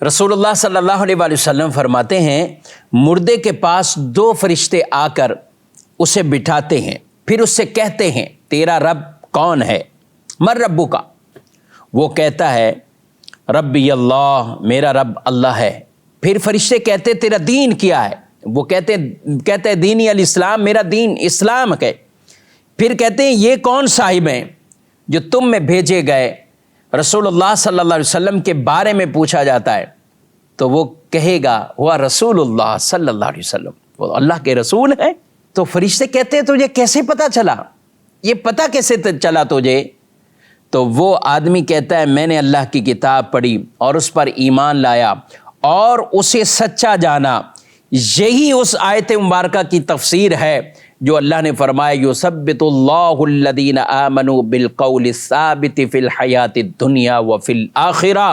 रसूलुल्लाह सल्लल्लाहु अलैहि वसल्लम फरमाते हैं, मुर्दे के पास दो फरिश्ते आकर उसे बिठाते हैं, फिर उससे कहते हैं तेरा रब कौन है, मर रब्बु का। वो कहता है रब्बी अल्लाह, मेरा रब अल्लाह है। फिर फरिश्ते कहते तेरा दीन क्या है, वो कहते हैं दीनी अल इस्लाम, मेरा दीन इस्लाम है। फिर कहते हैं ये कौन साहिब हैं जो तुम में भेजे गए। रसूलुल्लाह सल्लल्लाहु अलैहि वसल्लम के बारे में पूछा जाता है तो वो कहेगा हुआ रसूलुल्लाह सल्लल्लाहु अलैहि वसल्लम, वो अल्लाह के रसूल हैं। तो फरिश्ते कहते हैं तुझे कैसे पता चला, ये पता कैसे चला तुझे? तो वो आदमी कहता है मैंने अल्लाह की किताब पढ़ी और उस पर ईमान लाया और उसे सच्चा जाना। यही उस आयत मुबारका की तफसीर है जो अल्लाह ने फरमाया युसब्बितुल्लाहुल्लज़ीना आमनू बिलक़ौलि साबिति फ़िल हयाति दुनिया व फ़िल आखिरा,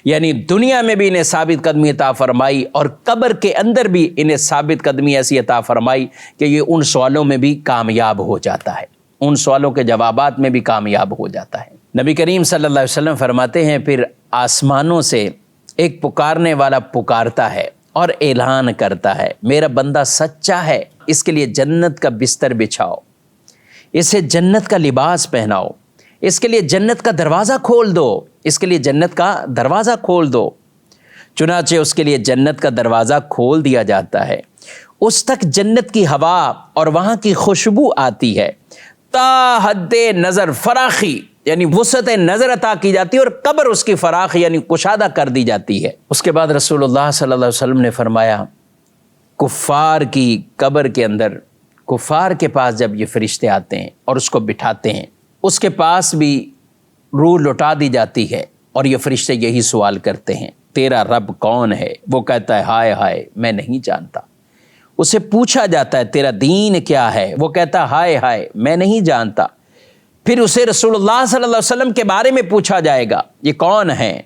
यानी दुनिया में भी इन्हें साबित कदमी अता फरमाई और कब्र के अंदर भी इन्हें साबित कदमी ऐसी अता फरमाई कि ये उन सवालों में भी कामयाब हो जाता है, उन सवालों के जवाबात में भी कामयाब हो जाता है। नबी करीम सल्लल्लाहु अलैहि वसल्लम फरमाते हैं फिर आसमानों से एक पुकारने वाला पुकारता है और ऐलान करता है मेरा बंदा सच्चा है, इसके लिए जन्नत का बिस्तर बिछाओ, इसे जन्नत का लिबास पहनाओ, इसके लिए जन्नत का दरवाज़ा खोल दो, इसके लिए जन्नत का दरवाज़ा खोल दो। चुनाचे उसके लिए जन्नत का दरवाज़ा खोल दिया जाता है, उस तक जन्नत की हवा और वहाँ की खुशबू आती है। ता हद्दे नज़र फराखी यानी वुसअत नज़र अता की जाती है और कब्र उसकी फराख यानी कुशादा कर दी जाती है। उसके बाद रसूलुल्लाह सल्लल्लाहु अलैहि वसल्लम ने फरमाया कुफ़ार की कब्र के अंदर, कुफ़ार के पास जब ये फरिश्ते आते हैं और उसको बिठाते हैं, उसके पास भी रूह लौटा दी जाती है और ये फरिश्ते यही सवाल करते हैं तेरा रब कौन है। वो कहता है हाय हाय मैं नहीं जानता। उसे पूछा जाता है तेरा दीन क्या है, वो कहता है हाय हाय मैं नहीं जानता। फिर उसे रसूलुल्लाह सल्लल्लाहु अलैहि वसल्लम के बारे में पूछा जाएगा ये कौन है,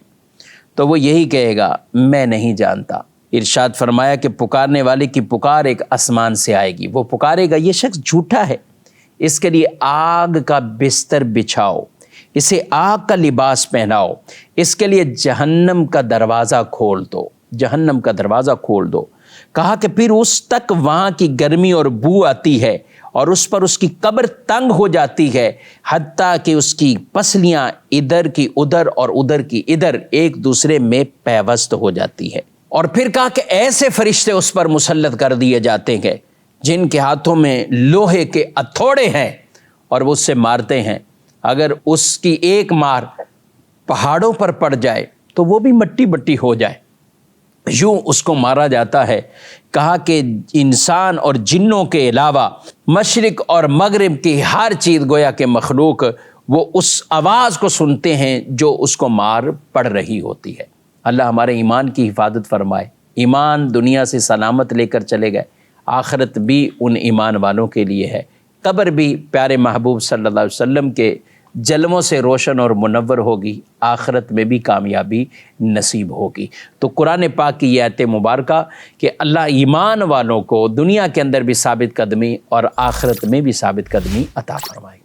तो वो यही कहेगा मैं नहीं जानता। इरशाद फरमाया कि पुकारने वाले की पुकार एक आसमान से आएगी, वो पुकारेगा ये शख्स झूठा है, इसके लिए आग का बिस्तर बिछाओ, इसे आग का लिबास पहनाओ, इसके लिए जहन्नम का दरवाज़ा खोल दो, जहन्नम का दरवाज़ा खोल दो। कहा कि फिर उस तक वहाँ की गर्मी और बू आती है और उस पर उसकी कब्र तंग हो जाती है, हत्ता कि उसकी पसलियाँ इधर की उधर और उधर की इधर एक दूसरे में पैवस्त हो जाती है। और फिर कहा कि ऐसे फरिश्ते उस पर मुसल्लत कर दिए जाते हैं जिनके हाथों में लोहे के हथौड़े हैं और वो उससे मारते हैं। अगर उसकी एक मार पहाड़ों पर पड़ जाए तो वो भी मट्टी मट्टी हो जाए, यूं उसको मारा जाता है। कहा कि इंसान और जिन्नों के अलावा मशरिक और मगरिब की हर चीज़ गोया के मखलूक वो उस आवाज़ को सुनते हैं जो उसको मार पड़ रही होती है। अल्लाह हमारे ईमान की हिफाजत फरमाए, ईमान दुनिया से सलामत लेकर चले गए, आखिरत भी उन ईमान वालों के लिए है, कब्र भी प्यारे महबूब सल्लल्लाहु अलैहि वसल्लम के जलमों से रोशन और मुनव्वर होगी, आखिरत में भी कामयाबी नसीब होगी। तो कुरान पाक की ये आयत मुबारका कि अल्लाह ईमान वालों को दुनिया के अंदर भी साबित कदमी और आखिरत में भी साबित कदमी अता फरमाए।